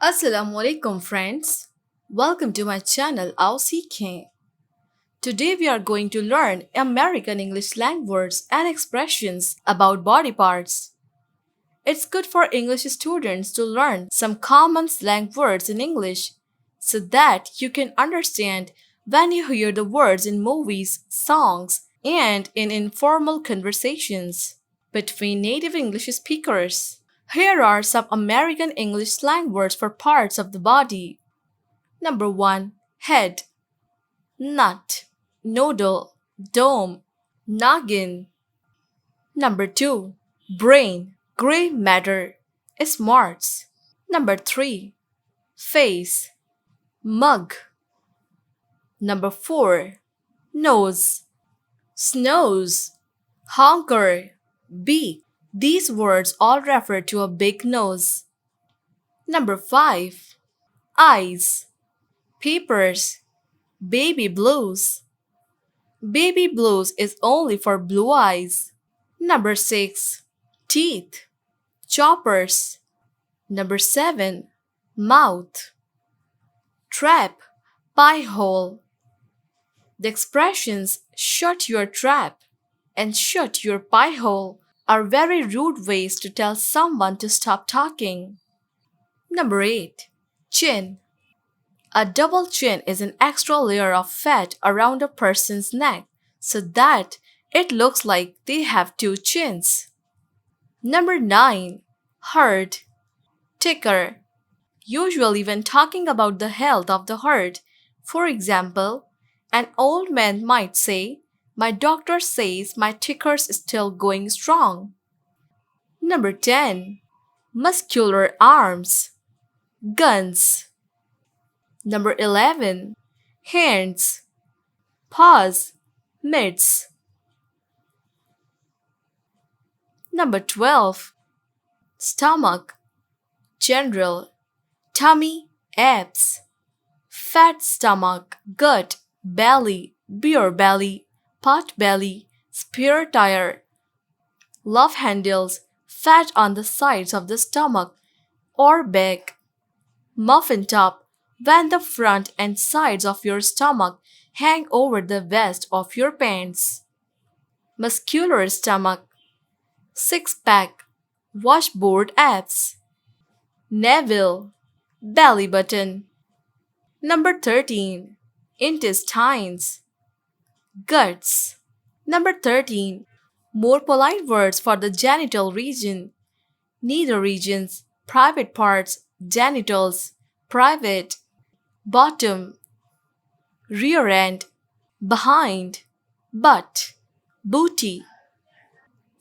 Assalamualaikum friends. Welcome to my channel SEKHAIN. Today we are going to learn American English slang words and expressions about body parts. It's good for English students to learn some common slang words in English so that you can understand when you hear the words in movies, songs, and in informal conversations between native English speakers. Here are some American English slang words for parts of the body. Number 1. Head, nut, noodle, dome, noggin. Number 2. Brain, gray matter, smarts. Number 3. Face, mug. Number 4. Nose, snooze, honker, beak. These words all refer to a big nose. Number 5. Eyes, papers, baby blues. Baby blues is only for blue eyes. Number 6. Teeth, choppers. Number 7. Mouth, trap, pie hole. The expressions shut your trap and shut your pie hole are very rude ways to tell someone to stop talking. Number 8. Chin. A double chin is an extra layer of fat around a person's neck so that it looks like they have two chins. Number 9. Heart. Ticker. Usually when talking about the health of the heart, for example, an old man might say, "My doctor says my ticker's still going strong." Number 10. Muscular arms, guns. Number 11. Hands, paws, mitts. Number 12. Stomach, general, tummy, abs. Fat stomach, gut, belly, beer belly, pot belly, spare tire. Love handles, fat on the sides of the stomach or back. Muffin top, when the front and sides of your stomach hang over the vest of your pants. Muscular stomach, six-pack, washboard abs. Navel, belly button. Number 13. Intestines, guts. Number 13. More polite words for the genital region. Nether regions, private parts, genitals, private, bottom, rear end, behind, butt, booty,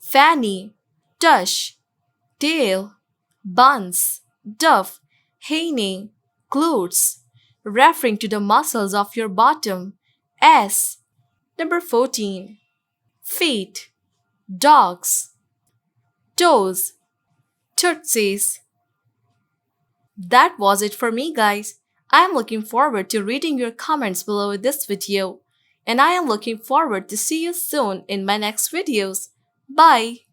fanny, tush, tail, buns, duff, haney, glutes, referring to the muscles of your bottom, ass. Number 14. Feet, dogs, toes, tootsies. That was it for me, guys. I am looking forward to reading your comments below this video, and I am looking forward to see you soon in my next videos. Bye!